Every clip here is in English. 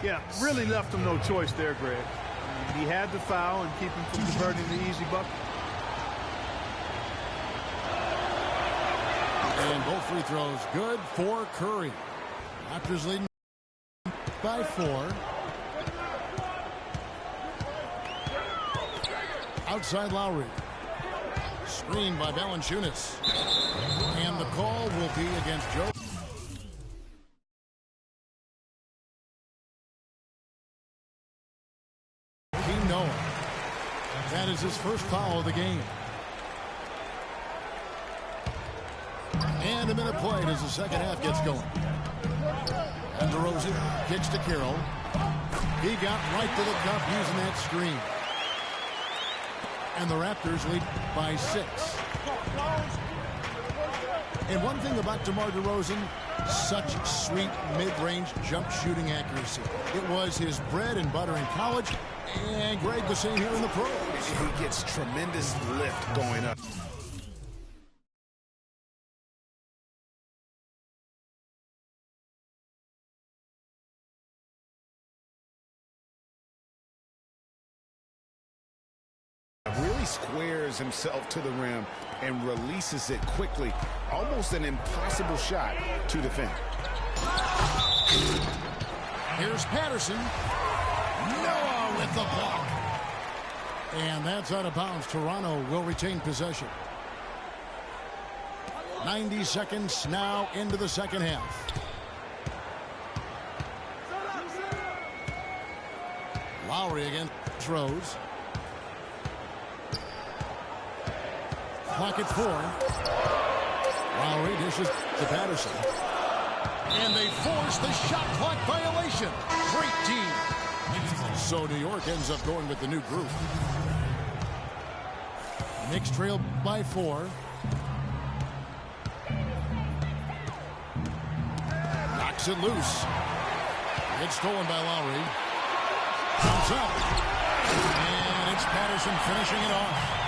Yeah, really left him no choice there, Greg. I mean, he had to foul and keep him from converting the easy bucket. And both free throws good for Curry. Raptors leading by 4. Outside Lowry. Screen by Valanciunas. And the call will be against Joe. Noah. That is his first foul of the game. And a minute played as the second half gets going. And DeRozan kicks to Carroll. He got right to the cup using that screen. And the Raptors lead by 6. And one thing about DeMar DeRozan, such sweet mid-range jump shooting accuracy. It was his bread and butter in college, and Greg the same here in the pros. He gets tremendous lift going up. Really squares himself to the rim and releases it quickly. Almost an impossible shot to defend. Here's Patterson. Noah with the block. And that's out of bounds. Toronto will retain possession. 90 seconds now into the second half. Lowry again throws. Clock at 4. Lowry dishes to Patterson. And they force the shot clock violation. Great team. So New York ends up going with the new group. Knicks trail by 4. Knocks it loose. It's stolen by Lowry. Comes up. And it's Patterson finishing it off.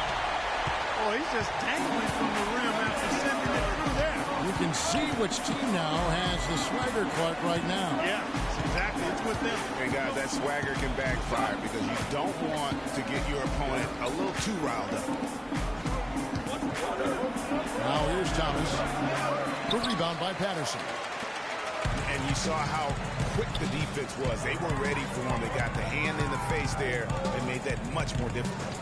Oh, he's just dangling from the rim after sending it through there. You can see which team now has the swagger cart right now. Yeah, exactly. It's with them. Hey, guys, that swagger can backfire because you don't want to get your opponent a little too riled up. Now here's Thomas. The rebound by Patterson. And you saw how quick the defense was. They were ready for him. They got the hand in the face there and made that much more difficult.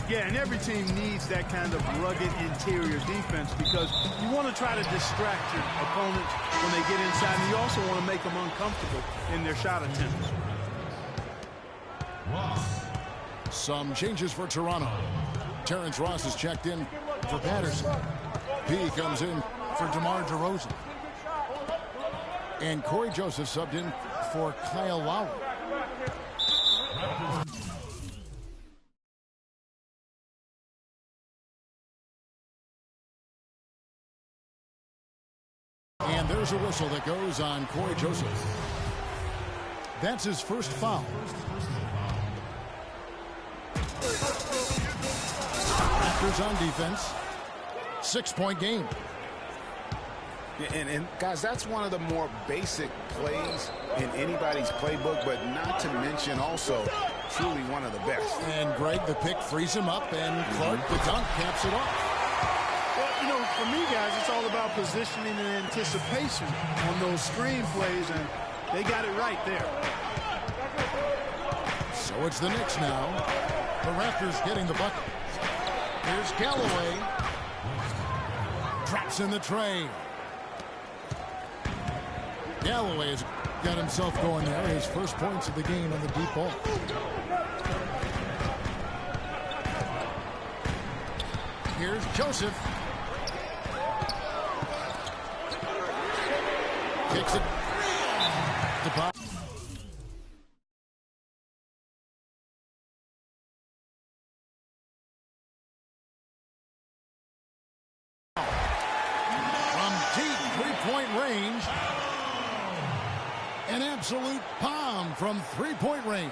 Yeah, and every team needs that kind of rugged interior defense because you want to try to distract your opponents when they get inside, and you also want to make them uncomfortable in their shot attempts. Some changes for Toronto. Terrence Ross is checked in for Patterson. P comes in for DeMar DeRozan. And Corey Joseph subbed in for Kyle Lowry. And there's a whistle that goes on Corey Joseph. That's his first foul. Raptors on defense. 6-point game. And guys, that's one of the more basic plays in anybody's playbook, but not to mention also truly one of the best. And Greg, the pick frees him up, and Clark, the dunk, caps it off. Well, you know, for me, guys, it's all about positioning and anticipation on those screen plays, and they got it right there. So it's the Knicks now. The Raptors getting the bucket. Here's Galloway. Drops in the tray. Galloway has got himself going there. His first points of the game on the deep ball. Here's Joseph. Kicks it. From deep three-point range. An absolute bomb from three-point range.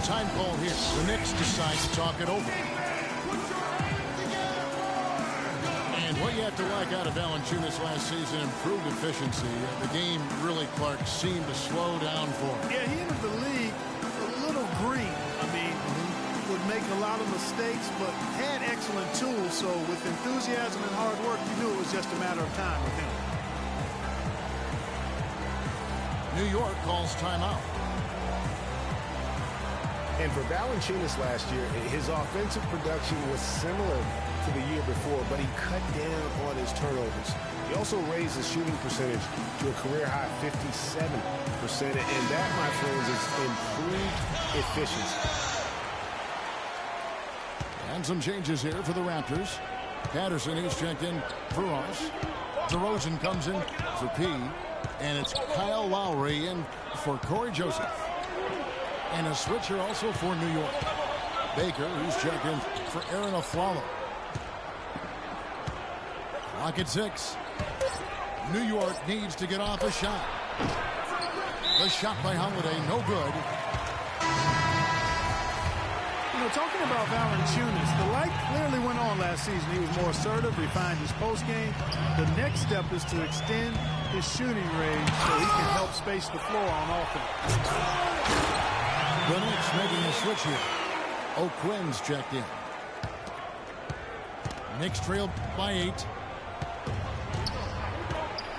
Time call here. The Knicks decide to talk it over. And What you have to like out of Valanciunas last season, improved efficiency. The game really, Clark, seemed to slow down for him. Yeah, he entered the league a little green. I mean, would make a lot of mistakes, but had excellent tools. So with enthusiasm and hard work, you knew it was just a matter of time with him. New York calls timeout. And for Valanciunas last year, his offensive production was similar to the year before, but he cut down on his turnovers. He also raised his shooting percentage to a career-high 57%, and that, my friends, is improved efficiency. And some changes here for the Raptors. Patterson is checked in for Ross. DeRozan comes in for P. And it's Kyle Lowry in for Corey Joseph. And a switcher also for New York. Baker, who's checked in for Aaron Aflalo. Clock at 6. New York needs to get off a shot. The shot by Holiday, no good. You know, talking about Valanciunas, the light clearly went on last season. He was more assertive, refined his postgame. The next step is to extend his shooting range so he can help space the floor on offense. The Knicks making a switch here. O'Quinn's checked in. Knicks trail by 8.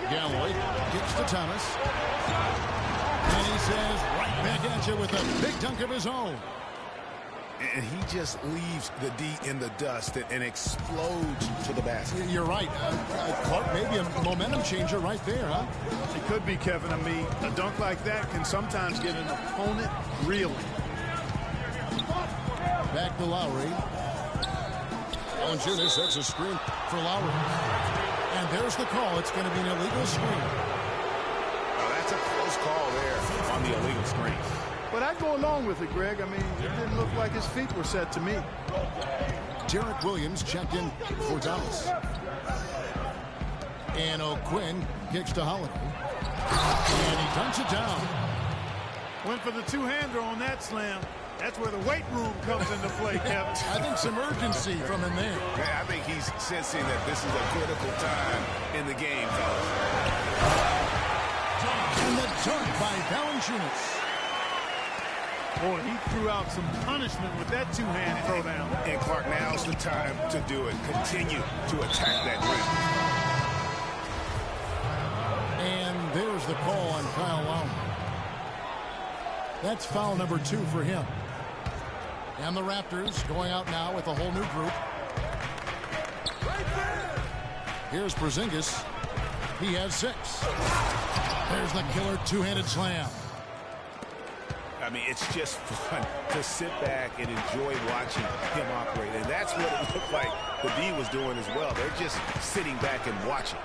Galloway gets to Thomas. And he says, right back at you with a big dunk of his own. And he just leaves the D in the dust and explodes to the basket. You're right. Clark, maybe a momentum changer right there, huh? It could be, Kevin. I mean, a dunk like that can sometimes get an opponent reeling. Back to Lowry. Valanciunas sets a screen for Lowry. And there's the call. It's going to be an illegal screen. Oh, that's a close call there on the illegal screen. But I'd go along with it, Greg. I mean, it didn't look like his feet were set to me. Derek Williams checked in for Dallas. And O'Quinn kicks to Holiday. And he dunks it down. Went for the two-hander on that slam. That's where the weight room comes into play, Kevin. I think some urgency from him there. Yeah, I think he's sensing that this is a critical time in the game, fellas. And the dunk by Valanciunas. Boy, he threw out some punishment with that two-hand throwdown. And Clark, now's the time to do it. Continue to attack that rim. And there's the call on Kyle Lowry. That's foul number 2 for him. And the Raptors going out now with a whole new group. Here's Porzingis. He has 6. There's the killer two-handed slam. I mean, it's just fun to sit back and enjoy watching him operate. And that's what it looked like the D was doing as well. They're just sitting back and watching.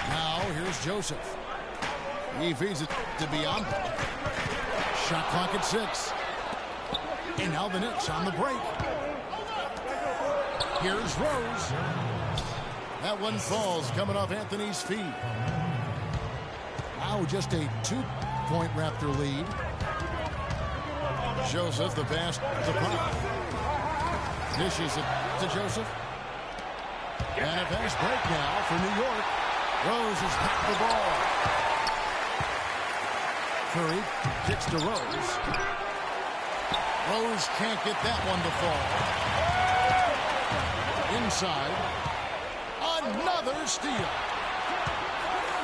Now, here's Joseph. He feeds it to Biombo. Shot clock at 6. And now the Knicks on the break. Here's Rose. That one falls coming off Anthony's feet. Now just a 2-point Raptor lead. Joseph, the pass to Pop. Dishes it to Joseph. And a fast break now for New York. Rose has got the ball. Curry kicks to Rose. Rose can't get that one to fall. Inside. Another steal.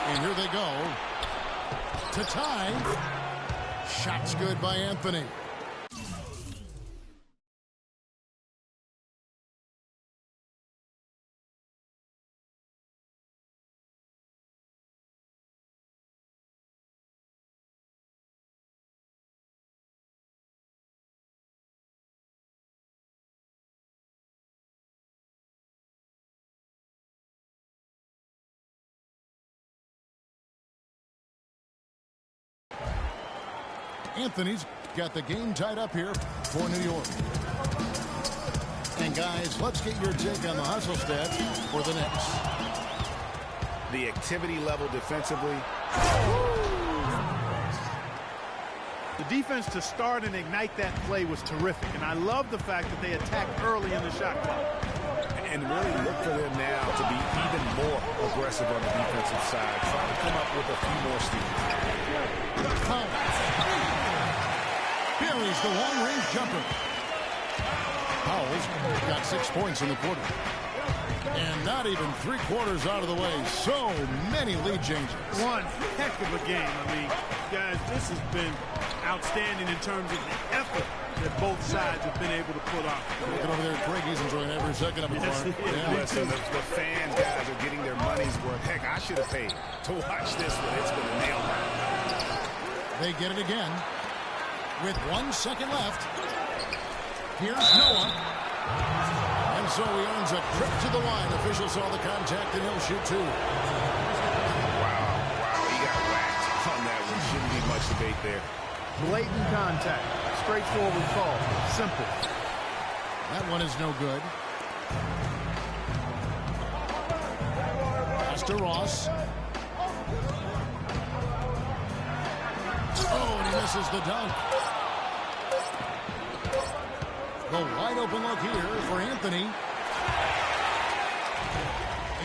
And here they go. To tie. Shots good by Anthony. Anthony's got the game tied up here for New York. And guys, let's get your take on the hustle stats for the Knicks. The activity level defensively. The defense to start and ignite that play was terrific. And I love the fact that they attacked early in the shot clock. and really look for them now to be even more aggressive on the defensive side. Try to come up with a few more steals. Buries the long-range jumper. Powell's got 6 points in the quarter. And not even 3/4 out of the way. So many lead changes. One heck of a game. I mean, guys, this has been outstanding in terms of the effort that both sides have been able to put on. Looking over there, Craig, he's enjoying every second of it. Listen, the fans, guys, are getting their money's worth. Heck, I should have paid to watch this one. It's been a nail biter. They get it again with 1 second left. Here's Noah. And so he earns a trip to the line. Officials saw the contact, and he'll shoot 2. Wow, he got whacked on that one. Shouldn't be much debate there. Blatant contact. Straightforward call. Simple. That one is no good. Pass to Ross. Oh, and he misses the dunk. The wide open look here for Anthony.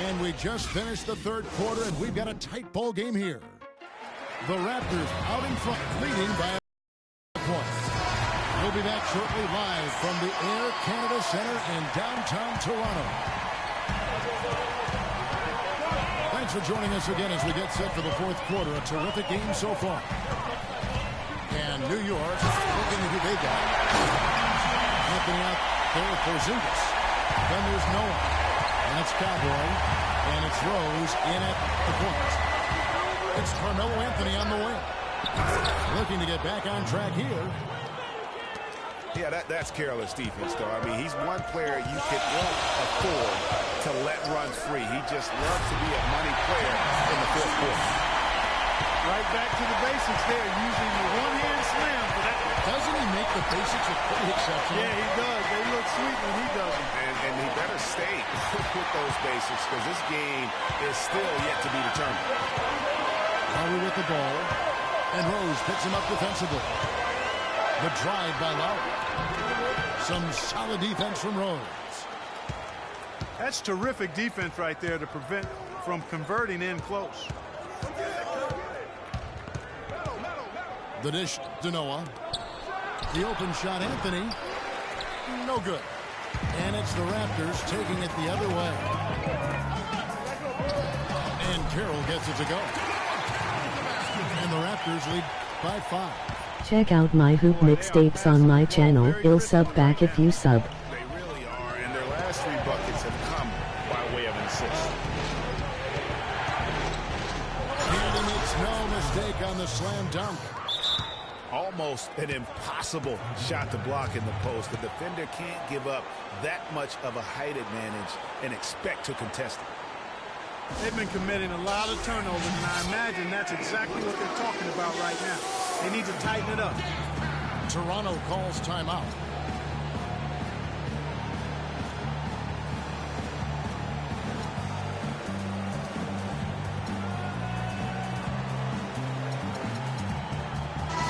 And we just finished the 3rd quarter, and we've got a tight ball game here. The Raptors out in front, leading by a point. We'll be back shortly live from the Air Canada Center in downtown Toronto. Thanks for joining us again as we get set for the 4th quarter. A terrific game so far. And New York looking at who they got. Anthony out there for Zingas. Then there's Noah. That's Cowboy. And it's Rose in at the point. It's Carmelo Anthony on the wing. Looking to get back on track here. Yeah, that's careless defense, though. I mean, he's one player you won't afford to let run free. He just loves to be a money player in the 4th quarter. Right back to the basics there, using the one-hand slam for that. Doesn't he make the basics look pretty exceptional? Yeah, he does. They look sweet when he does them. And he better stay with those basics because this game is still yet to be determined. Lowry with the ball. And Rose picks him up defensively. The drive by Lowry. Some solid defense from Rose. That's terrific defense right there to prevent from converting in close. The dish to Noah. The open shot, Anthony. No good. And it's the Raptors taking it the other way. And Carroll gets it to go. And the Raptors lead by 5. Check out my hoop mixtapes on my channel. I'll sub back if you sub. They really are, and their last 3 buckets have come by way of an assist. And he makes no mistake on the slam dunk. Almost an impossible shot to block in the post. The defender can't give up that much of a height advantage and expect to contest it. They've been committing a lot of turnovers, and I imagine that's exactly what they're talking about right now. They need to tighten it up. Toronto calls timeout.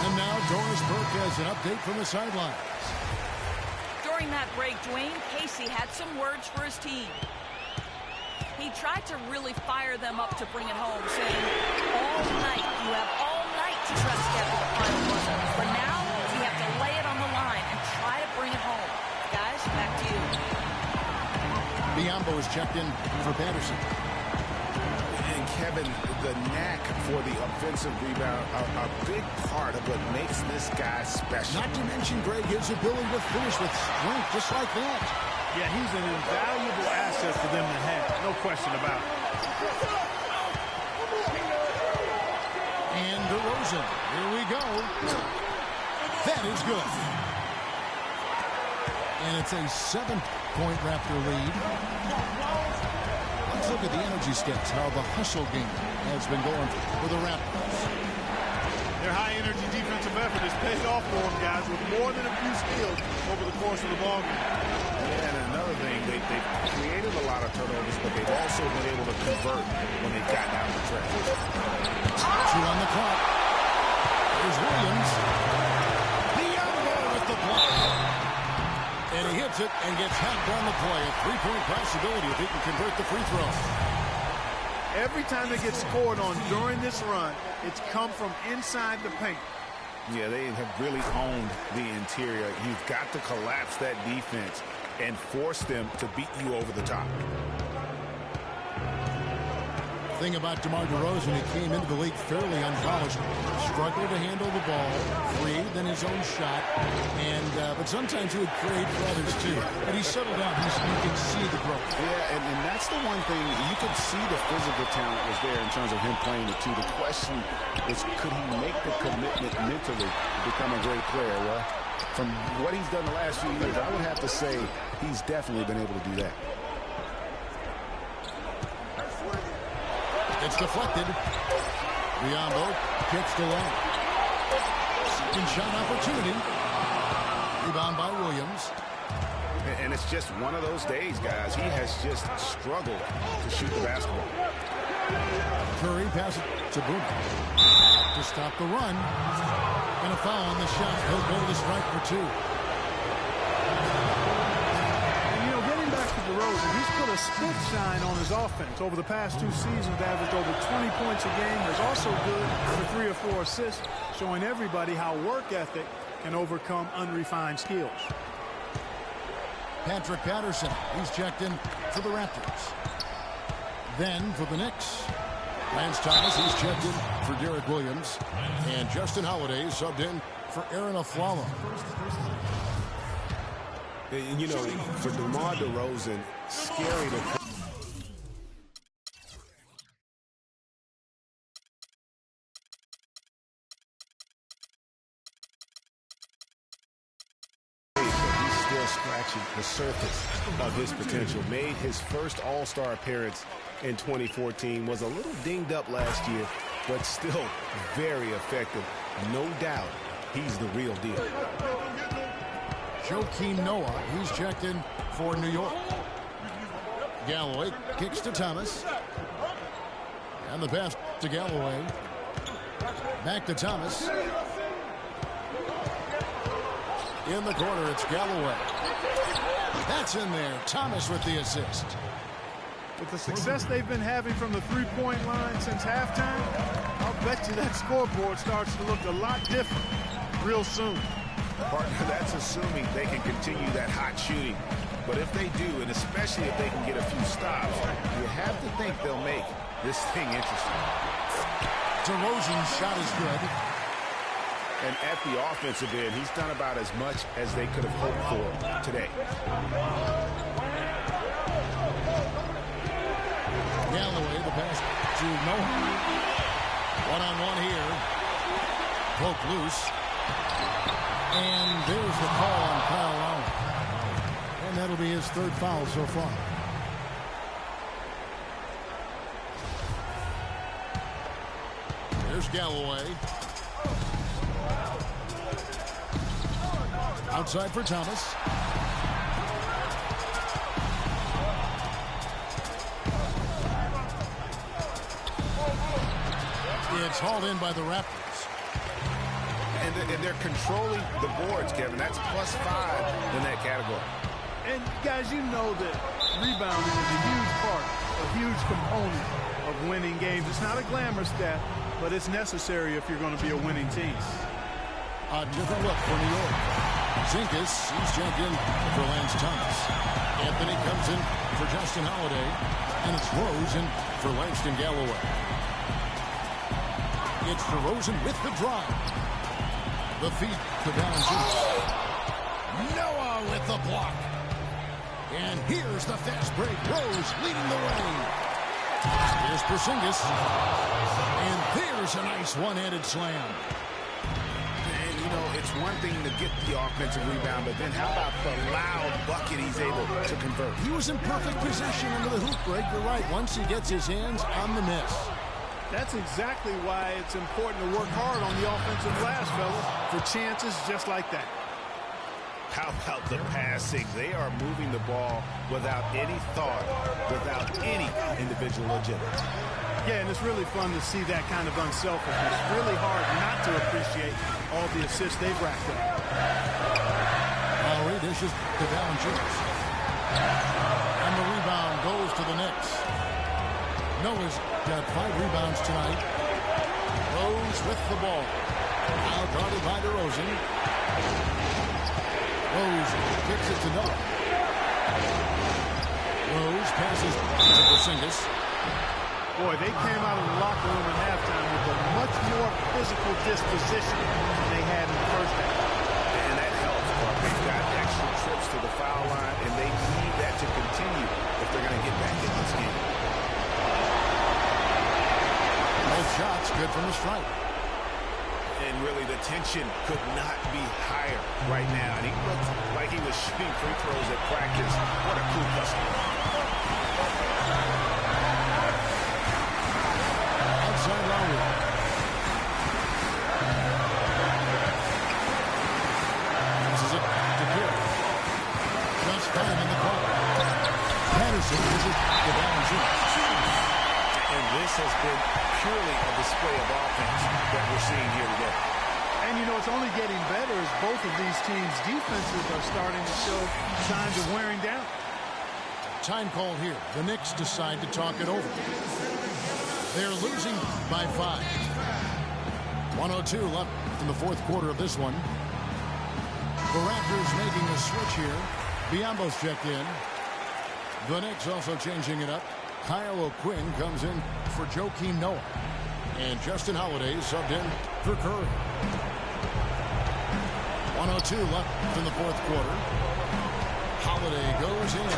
And now Doris Burke has an update from the sidelines. During that break, Dwayne Casey had some words for his team. He tried to really fire them up to bring it home, saying, all night, you have all night to try to get to the final buzzer. But now, we have to lay it on the line and try to bring it home. Guys, back to you. Biombo is checked in for Patterson. And Kevin, the knack for the offensive rebound, a big part of what makes this guy special. Not to mention, Greg, his ability to finish with strength just like that. Yeah, he's an invaluable asset for them to have. No question about it. And DeRozan. Here we go. That is good. And it's a 7-point Raptor lead. Let's look at the energy stats, how the hustle game has been going for the Raptors. Their high-energy defensive effort has paid off for them, guys, with more than a few steals over the course of the ballgame. Yeah, and another thing, they've created a lot of turnovers, but they've also been able to convert when they've gotten out of the trap. 2 on the clock. Here's Williams. Biombo with the block. And he hits it, and gets hacked on the play. A three-point possibility if he can convert the free throw. Every time they get scored on during this run, it's come from inside the paint. Yeah, they have really owned the interior. You've got to collapse that defense and force them to beat you over the top. Thing about DeMar DeRozan, he came into the league fairly unpolished, struggled to handle the ball, freer than his own shot, and but sometimes he would create for others too. But he settled down. You can see the growth. Yeah, and that's the one thing. You could see the physical talent was there in terms of him playing the two. The question is, could he make the commitment mentally to become a great player? Well, from what he's done the last few years, I would have to say he's definitely been able to do that. It's deflected. Biombo kicks the lane. Second shot opportunity. Rebound by Williams. And it's just one of those days, guys. He has just struggled to shoot the basketball. Curry passes to Bruno to stop the run. And a foul on the shot. He'll go to the strike for two. Getting back to DeRozan, he's put a spit shine on his offense. Over the past 2 seasons, averaged over 20 points a game. Is also good for 3 or 4 assists, showing everybody how work ethic can overcome unrefined skills. Patrick Patterson, he's checked in for the Raptors. Then for the Knicks, Lance Thomas, he's checked in for Derek Williams. And Justin Holiday subbed in for Aaron Aflalo. And, for DeMar DeRozan, scary to scratching the surface of his potential. Made his first All-Star appearance in 2014. Was a little dinged up last year, but still very effective. No doubt he's the real deal. Joakim Noah, he's checked in for New York. Galloway kicks to Thomas. And the pass to Galloway. Back to Thomas. In the corner, it's Galloway. That's in there. Thomas with the assist. With the success they've been having from the three-point line since halftime, I'll bet you that scoreboard starts to look a lot different real soon. Partner, that's assuming they can continue that hot shooting. But if they do, and especially if they can get a few stops, you have to think they'll make this thing interesting. DeRozan's shot is good. And at the offensive end, he's done about as much as they could have hoped for today. Galloway, the pass to Noah. One-on-one here. Poke loose. And there's the call on Kyle Lowry. And that'll be his third foul so far. There's Galloway. Outside for Thomas. It's hauled in by the Raptors. And they're controlling the boards, Kevin. That's +5 in that category. And, guys, you know that rebounding is a huge part, a huge component of winning games. It's not a glamorous stat, but it's necessary if you're going to be a winning team. A different look for New York. Zinkas, he's checked in for Lance Thomas. Anthony comes in for Justin Holiday. And it's DeRozan for Langston Galloway. It's DeRozan with the drive. The feed to Valanciunas. Noah with the block. And here's the fast break. Rose leading the way. Here's Porzingis. And there's a nice one-handed slam. It's one thing to get the offensive rebound, but then how about the loud bucket he's able to convert? He was in perfect position under the hoop, Greg. You're right. Once he gets his hands on the miss. That's exactly why it's important to work hard on the offensive glass, fellas, for chances just like that. How about the passing? They are moving the ball without any thought, without any individual agility. Yeah, and it's really fun to see that kind of unselfishness. Really hard not to appreciate all the assists they've racked up. Lowry dishes to Valanciunas. And the rebound goes to the Knicks. Noah's got 5 rebounds tonight. Rose with the ball. Now guarded by DeRozan. Rose kicks it to Noah. Rose passes to Porzingis. Boy, they came out of the locker room at halftime with a much more physical disposition than they had in the first half. And that helps, Clark. They've got extra trips to the foul line, and they need that to continue if they're going to get back in this game. Both shots good from the stripe. And really, the tension could not be higher right now. And he looked like he was shooting free throws at practice. What a cool customer. Outside Lowry. Passes it to Pierce. Just time in the corner. Patterson is it to Valanciunas. And this has been purely a display of offense that we're seeing here today. And, you know, it's only getting better as both of these teams' defenses are starting to show signs of wearing down. Time called here. The Knicks decide to talk it over. They're losing by 5. 1:02 left in the fourth quarter of this one. The Raptors making a switch here. Biombo's checked in. The Knicks also changing it up. Kyle O'Quinn comes in for Joakim Noah. And Justin Holiday subbed in for Curry. 1:02 left in the fourth quarter. Holiday goes in.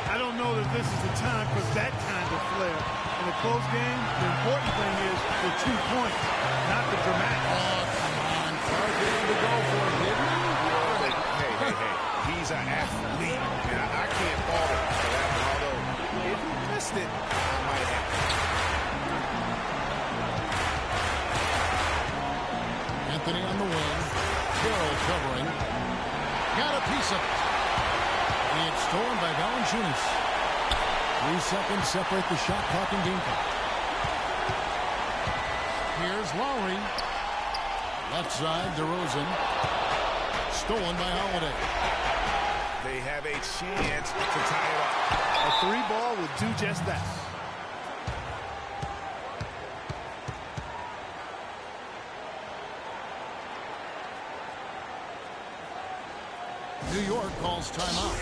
I don't know that this is the time for that kind of flair. In a close game, the important thing is the 2 points, not the dramatic. Oh, come on. Clark able to go for it, didn't he? Hey. He's an athlete, and I can't fault him for that one, although if he missed it, I might have. Anthony on the wing. Carroll covering. Got a piece of it. And it's stolen by Valanciunas. 3 seconds separate the shot clock and game clock. Here's Lowry. Left side, DeRozan. Stolen by Holiday. They have a chance to tie it up. A 3 ball would do just that. New York calls timeout.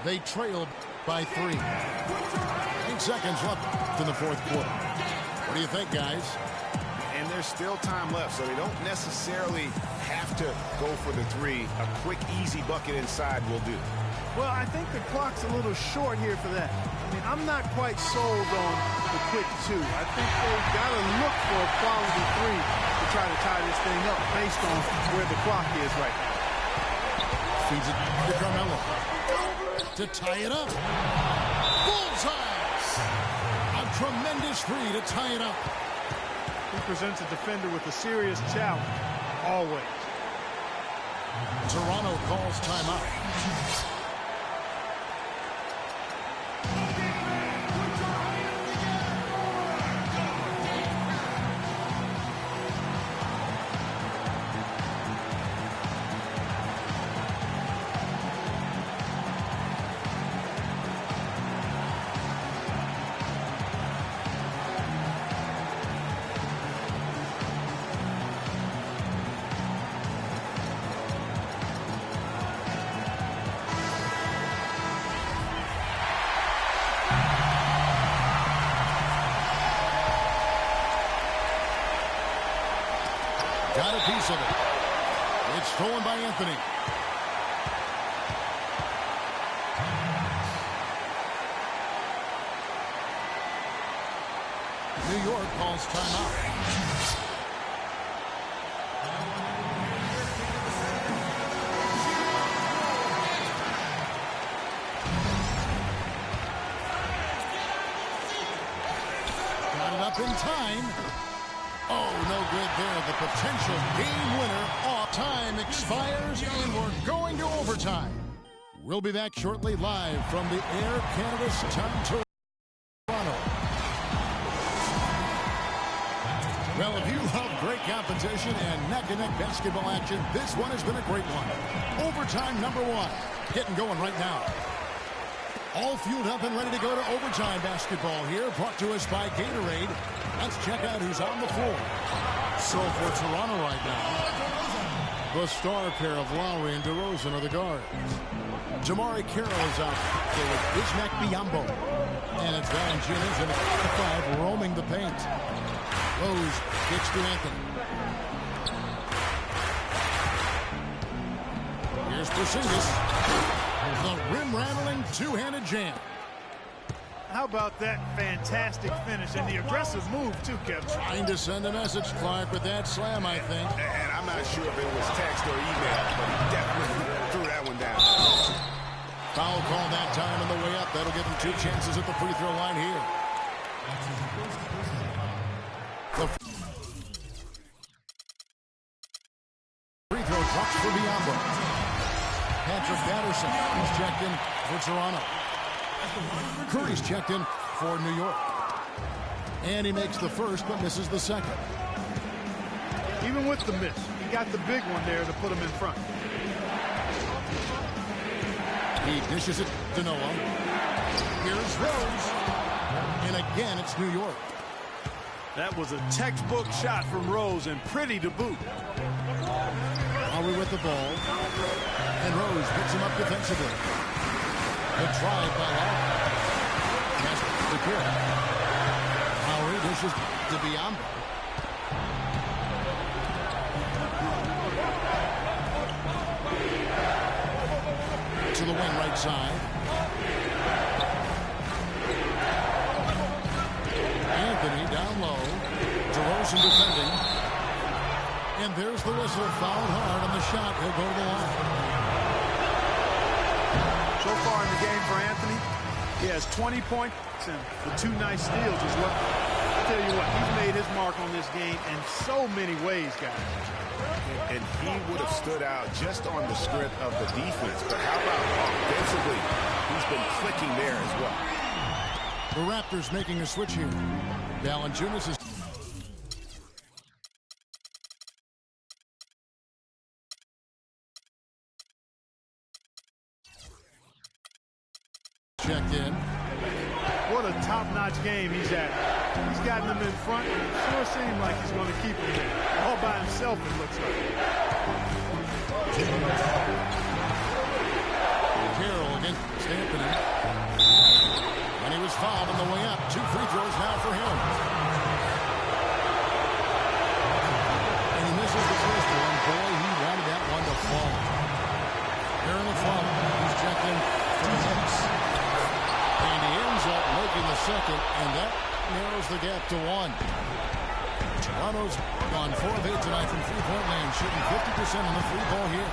They trailed by 3. 8 seconds left in the fourth quarter. What do you think, guys? And there's still time left, so they don't necessarily have to go for the 3. A quick, easy bucket inside will do. Well, I think the clock's a little short here for that. I mean, I'm not quite sold on the quick 2. I think they've got to look for a quality 3 to try to tie this thing up based on where the clock is right now. Feeds it to Carmelo. To tie it up. Bullseye! A tremendous 3 to tie it up. He presents a defender with a serious challenge, always. Toronto calls timeout. Got a piece of it. It's stolen by Anthony. New York calls timeout. Got it up in time. Oh, no good there. The potential game winner off. Time expires, and we're going to overtime. We'll be back shortly live from the Air Canada Toronto. Well, if you love great great competition and neck-and-neck basketball action. This one has been a great one. Overtime number 1. Getting going right now. All fueled up and ready to go to overtime basketball here. Brought to us by Gatorade. Let's check out who's on the floor. So for Toronto right now, the star pair of Lowry and DeRozan are the guards. Jamari Carroll is out there with Bismack Biyombo. And it's Valanciunas and it's 5 roaming the paint. Rose kicks to Anthony. Here's Porzingis. The rim-rattling two-handed jam. How about that fantastic finish and the aggressive move, too, Kevin? Trying to send a message, Clark, with that slam, I think. And I'm not sure if it was text or email, but he definitely threw that one down. Foul call that time on the way up. That'll give him 2 chances at the free throw line here. The free throw drops for Biyombo. Patrick Patterson, he's checked in for Toronto. Curry's checked in for New York. And he makes the first but misses the second. Even with the miss, he got the big one there to put him in front. He dishes it to Noah. Here's Rose. And again, it's New York. That was a textbook shot from Rose and pretty to boot. Lowry with the ball. And Rose picks him up defensively. The drive by Lowry. That's the kill. Lowry dishes to Biyombo. To the wing right side. Anthony down low. DeRozan defending. And there's the whistle. Fouled hard on the shot. He'll go to the line. So far in the game for Anthony, he has 20 points and the 2 nice steals as well. I tell you what, he's made his mark on this game in so many ways, guys. And he would have stood out just on the script of the defense. But how about offensively? He's been clicking there as well. The Raptors making a switch here. Valanciunas is checked in. What a top-notch game he's had. He's gotten them in front, and it sure seems like he's going to keep them there. All by himself, it looks like. Carroll against Anthony. And he was fouled on the way up. 2 free throws now for him. And he misses the first one. Boy, he wanted that one to fall. Here in the fall, he's checked in for the Knicks. And he ends up making the second, and that narrows the gap to 1. Toronto's gone 4 of 8 tonight from three-point land, shooting 50% on the free ball here.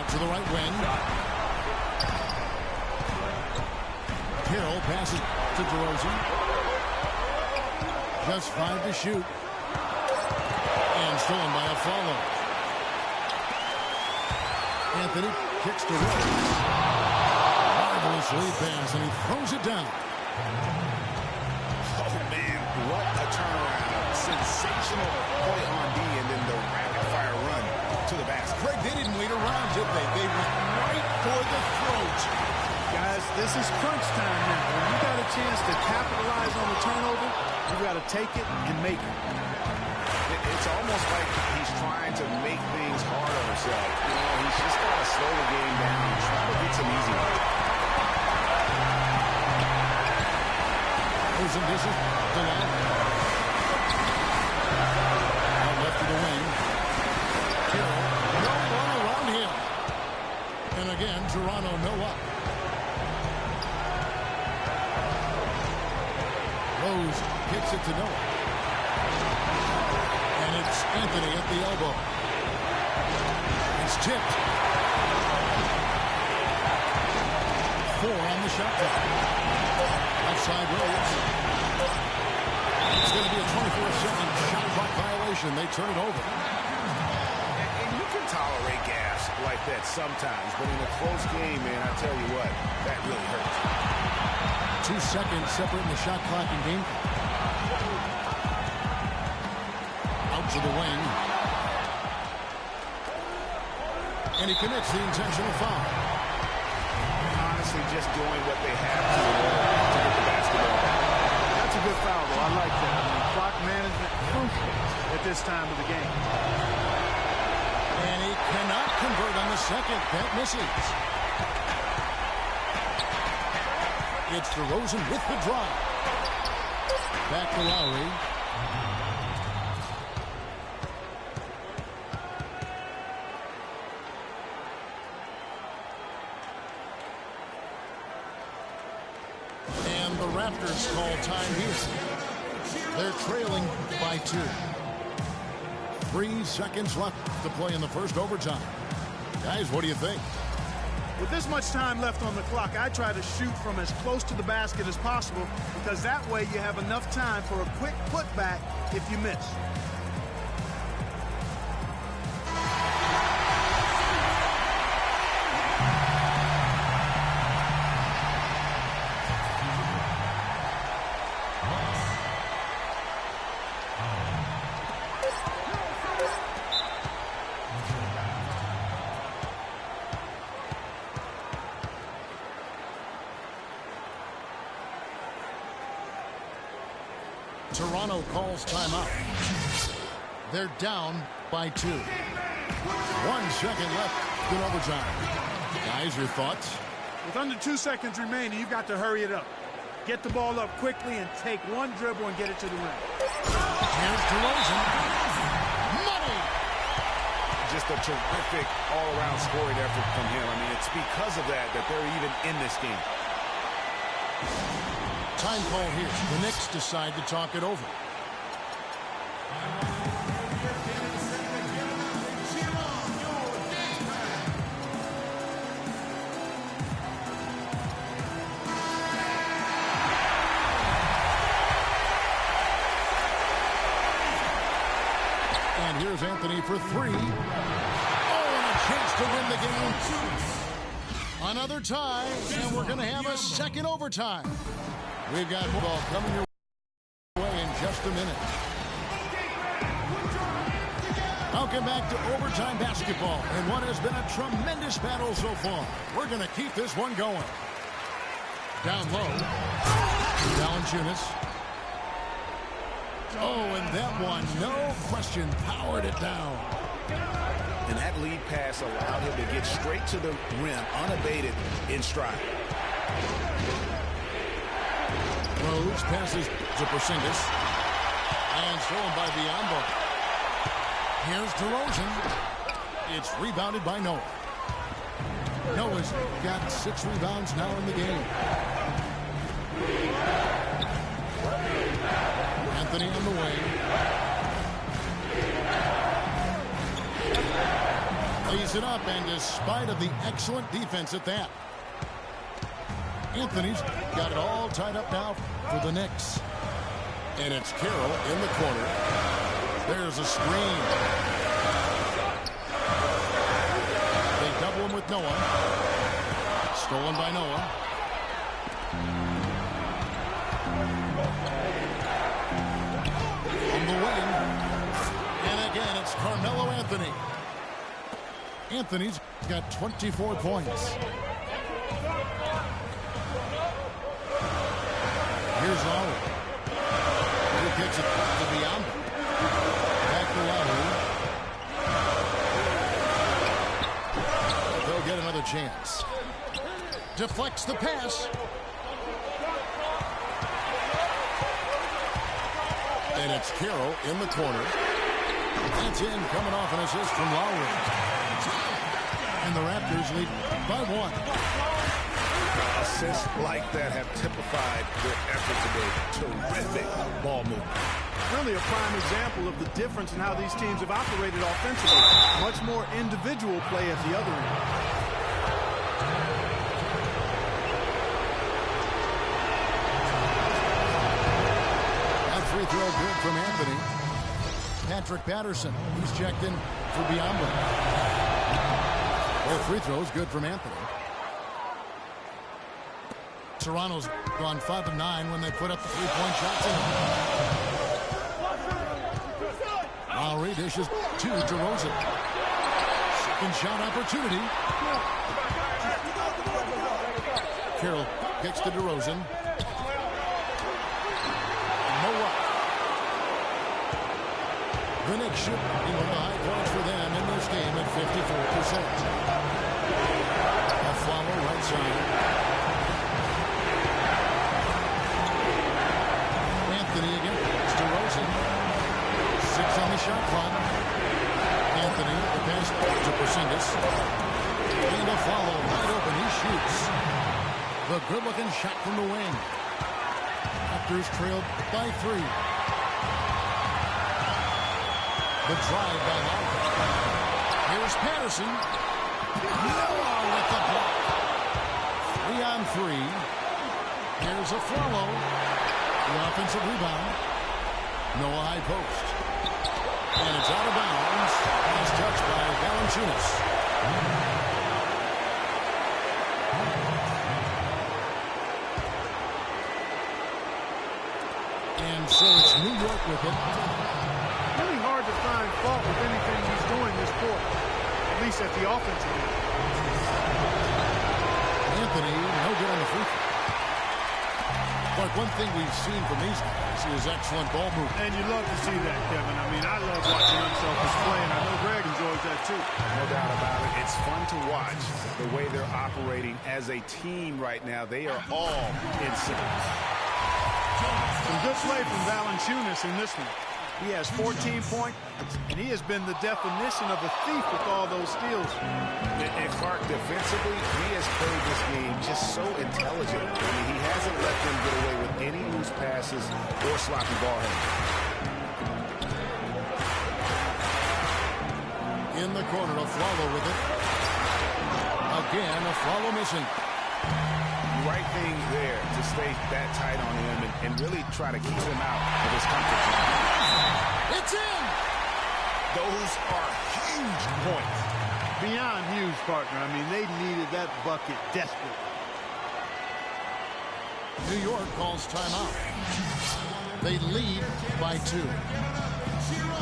Out to the right wing. Carroll passes to DeRozan. Just 5 to shoot. And stolen by a follow. Anthony kicks to Rose. Marvelous lead pass, and he throws it down. Oh, man, what a turnaround. Sensational play on D, and then the rapid-fire run to the basket. Greg, they didn't wait around, did they? They went right for the throat. Guys, this is crunch time now. When you got a chance to capitalize on the turnover, you got to take it and make it. It's almost like he's trying to make things hard on himself. You know, he's just got to slow the game down and try to get some easy ones. And this is the line. Out left to the wing. Carroll, no one around him. And again, Toronto no up. Rose kicks it to Noah. And it's Anthony at the elbow. It's tipped. 4 on the shot clock. Outside Rose. It's going to be a 24-second shot clock violation. They turn it over. And you can tolerate gas like that sometimes, but in a close game, man, I tell you what, that really hurts. 2 seconds separating the shot clock and game. to the wing. And he commits the intentional foul. Honestly, just doing what they have to get the basketball. That's a good foul, though. I like that. I mean, clock management crucial at this time of the game. And he cannot convert on the second. That misses. It's DeRozan with the drive. Back to Lowry. And the Raptors call time here. They're trailing by 2. 3 seconds left to play in the first overtime. Guys, what do you think? With this much time left on the clock, I try to shoot from as close to the basket as possible because that way you have enough time for a quick putback if you miss. Toronto calls timeout. They're down by 2. 1 second left in overtime. Guys, your thoughts? With under 2 seconds remaining, you've got to hurry it up. Get the ball up quickly and take one dribble and get it to the rim. Here's DeRozan. Money! Just a terrific all-around scoring effort from him. I mean, it's because of that they're even in this game. Time call here. The Knicks decide to talk it over. And here's Anthony for 3. Oh, and a chance to win the game. Another tie, and we're going to have a second overtime. We've got ball coming your way in just a minute. Welcome back to overtime basketball in what has been a tremendous battle so far. We're going to keep this one going. Down low. Valanciunas. Oh, and that one, no question, powered it down. And that lead pass allowed him to get straight to the rim, unabated in stride. Rose passes to Porzingis. And stolen by Biyombo. Here's DeRozan. It's rebounded by Noah. Noah's got 6 rebounds now in the game. Anthony on the way. Lays it up, and despite of the excellent defense at that, Anthony's got it all tied up now for the Knicks. And it's Carroll in the corner. There's a screen. They double him with Noah. Stolen by Noah. On the wing. And again, it's Carmelo Anthony. Anthony's got 24 points. Here's Lowry. He kicks it to Biyombo. Back to Lowry. They'll get another chance. Deflects the pass. And it's Carroll in the corner. That's in, coming off an assist from Lowry. And the Raptors lead by 1. Assists like that have typified their effort today. Terrific ball movement. Really a prime example of the difference in how these teams have operated offensively. Much more individual play at the other end. That free throw good from Anthony. Patrick Patterson, he's checked in for Biyombo. Both free throws good from Anthony. Toronto's gone 5 of 9 when they put up the 3-point shots. Lowry dishes to DeRozan. Second shot opportunity. Carroll kicks to DeRozan. No up. The Knicks should be one of the high points for them in this game at 54%. A follow right side. Anthony again. It's DeRozan. 6 on the shot clock. Anthony, the pass to Porzingis. And a follow wide open. He shoots. The good-looking shot from the wing. Raptors trailed by 3. The drive by Lowry. Here's Patterson. Noah with the block. 3 on 3. Here's a follow. The offensive rebound. Noah high post. And it's out of bounds. Last touch by Valanciunas. And so it's New York with it. Really hard to find fault with anything he's doing this quarter, at least at the offensive end. Anthony, no good on the free throw. But one thing we've seen from these guys is excellent ball movement. And you love to see that, Kevin. I mean, I love watching Unselfish play, and I know Greg enjoys that too. No doubt about it. It's fun to watch the way they're operating as a team right now. They are all in sync. Some good play from Valanciunas in this one. He has 14 points, and he has been the definition of a thief with all those steals. And Clark, defensively, he has played this game just so intelligent. I mean, he hasn't let them get away with any loose passes or sloppy ball handling. In the corner, a follow with it. Again, a follow missing. Right thing there to stay that tight on him and really try to keep him out of his comfort zone. It's in! Those are huge points. Beyond huge, partner. I mean, they needed that bucket desperately. New York calls timeout. They lead by 2.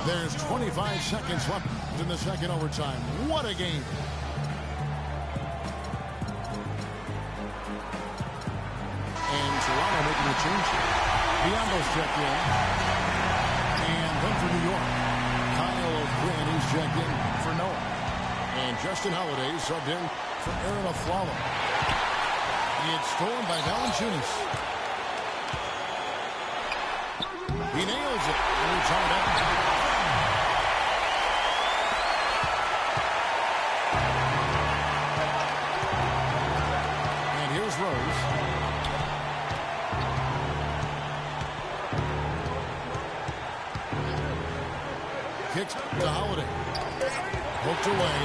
There's 25 seconds left in the second overtime. What a game. And Toronto making a change here. Biombo's checked in. And then for New York, Kyle Quinn, he's checked in for Noah. And Justin Holiday subbed in for Aaron Aflalo. It's stolen by Valanciunas. He nails it. And it's tied up. And here's Rose. Kicks to Holiday. Hooked away.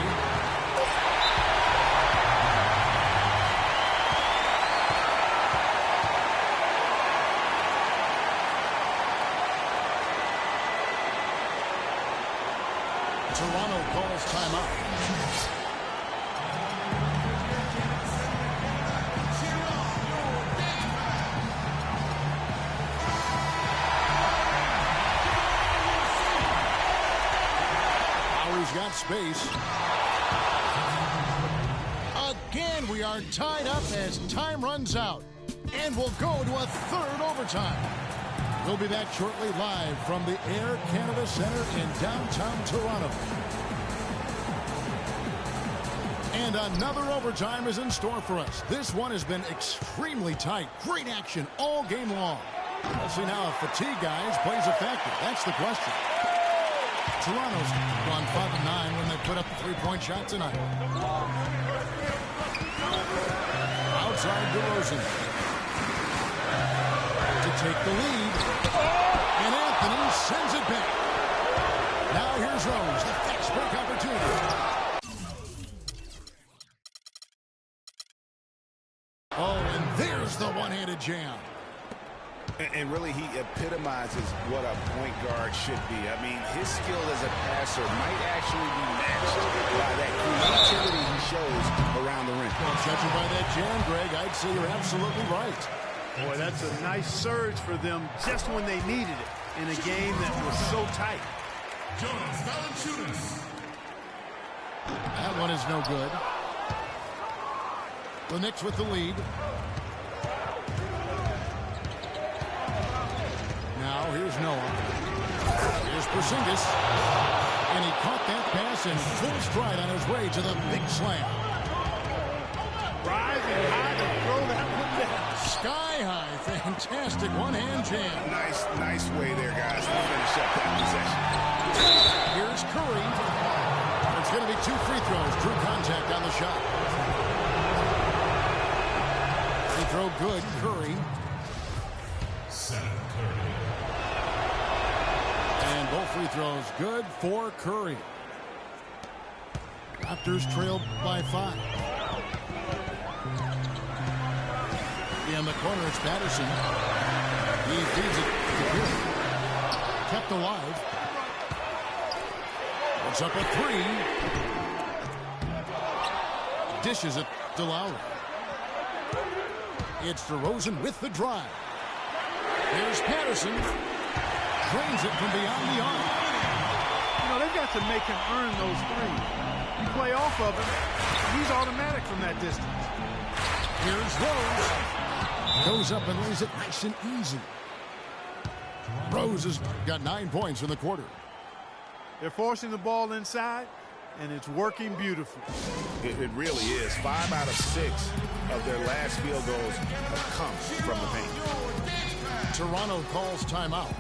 Toronto calls timeout. Got space. Again, we are tied up as time runs out. And we'll go to a third overtime. We'll be back shortly live from the Air Canada Centre in downtown Toronto. And another overtime is in store for us. This one has been extremely tight. Great action all game long. Let's see now if fatigue, guys, plays a factor. That's the question. Toronto's gone 5-9 when they put up a three-point shot tonight. Outside DeRozan to take the lead. And Anthony sends it back. Now here's Rose, the fast break opportunity. Oh, and there's the one-handed jam. And really, he epitomizes what a point guard should be. I mean, his skill as a passer might actually be matched by that creativity he shows around the rim. Well, judging by that jam, Greg, I'd say you're absolutely right. Boy, that's a nice surge for them just when they needed it in a game that was so tight. That one is no good. The Knicks with the lead. Now here's Noah. Here's Porzingis. And he caught that pass in full stride on his way to the big slam. Rising high to throw that one down. Sky high. Fantastic one-hand jam. Nice way there, guys, to finish up that possession. Here's Curry. It's going to be 2 free throws. Drew contact on the shot. Free throw good. Curry. And both free throws good for Curry. Raptors trail by 5. In the corner, it's Patterson. He feeds it to Curry. Kept alive. Puts up a 3. Dishes it to Lowry. It's DeRozan with the drive. Here's Patterson. Drains it from beyond the arc. You know, they've got to make him earn those threes. You play off of him, he's automatic from that distance. Here's Rose. Goes up and lays it nice and easy. Rose has got 9 points in the quarter. They're forcing the ball inside, and it's working beautifully. It really is. 5 out of 6 of their last field goals have come from the paint. Toronto calls timeout.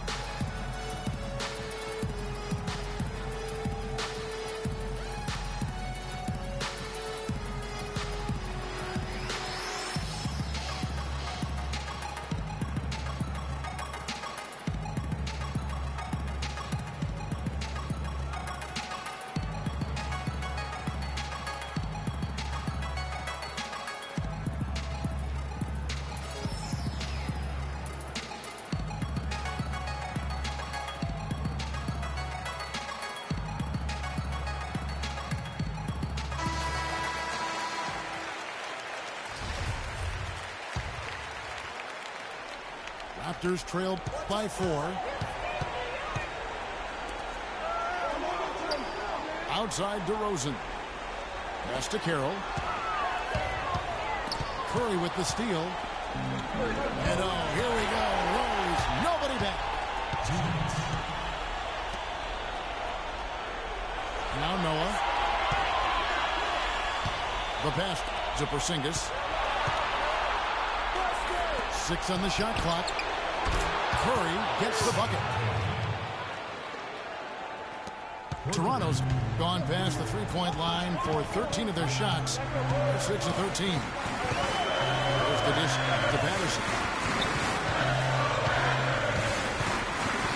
Raptors trail by 4. Outside DeRozan. Pass to Carroll. Curry with the steal. And oh, here we go. Rose. Nobody back. Now Noah. The pass to Porzingis. 6 on the shot clock. Curry gets the bucket. Toronto's gone past the three-point line for 13 of their shots. 6 of 13. There's the dish to Patterson.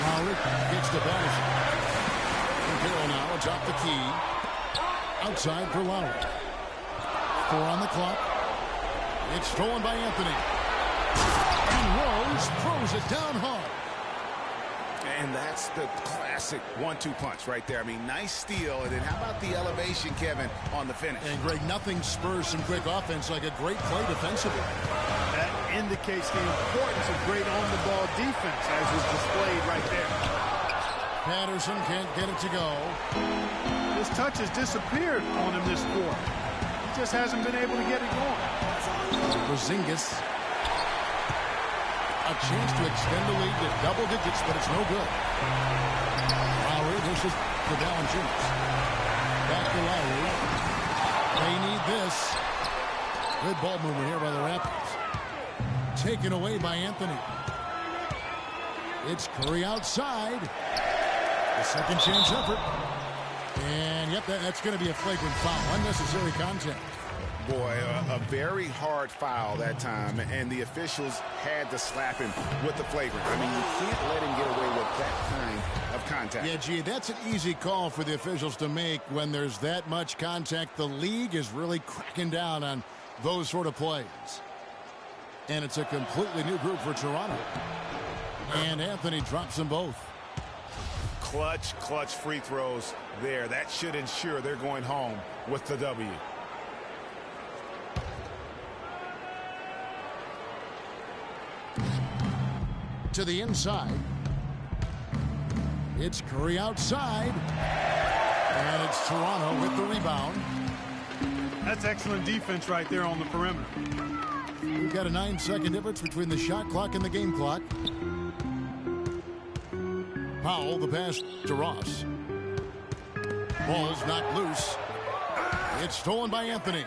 Lowry gets to Patterson. And Carroll now atop the key. Outside for Lowry. 4 on the clock. It's stolen by Anthony. And Rose throws it down hard. And that's the classic 1-2 punch right there. I mean, nice steal. And then how about the elevation, Kevin, on the finish? And, Greg, nothing spurs some quick offense like a great play defensively. That indicates the importance of great on-the-ball defense, as is displayed right there. Patterson can't get it to go. His touch has disappeared on him this quarter. He just hasn't been able to get it going. Porzingis. A chance to extend the lead to double digits, but it's no good. Lowry dishes to Valanciunas. Back to Lowry. They need this. Good ball movement here by the Raptors. Taken away by Anthony. It's Curry outside. The second chance effort. And, yep, that's going to be a flagrant foul. Unnecessary contact. Boy, a very hard foul that time, and the officials had to slap him with the flagrant. I mean, you can't let him get away with that kind of contact. Yeah, gee, that's an easy call for the officials to make when there's that much contact. The league is really cracking down on those sort of plays. And it's a completely new group for Toronto. And Anthony drops them both. Clutch free throws there. That should ensure they're going home with the W. To the inside. It's Curry outside. And it's Toronto with the rebound. That's excellent defense right there on the perimeter. We've got a 9-second difference between the shot clock and the game clock. Powell, the pass to Ross. Ball's knocked loose. It's stolen by Anthony.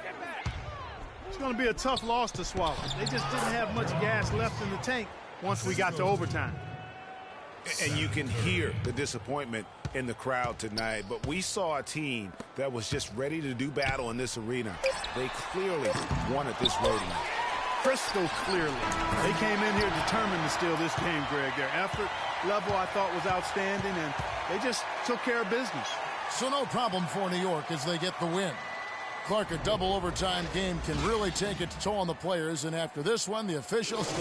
It's going to be a tough loss to swallow. They just didn't have much gas left in the tank once we got to overtime. And you can hear the disappointment in the crowd tonight, but we saw a team that was just ready to do battle in this arena. They clearly wanted this road win. Crystal clearly. They came in here determined to steal this game, Greg. Their effort level, I thought, was outstanding, and they just took care of business. So no problem for New York as they get the win. Clark, a double overtime game can really take its toll on the players, and after this one, the officials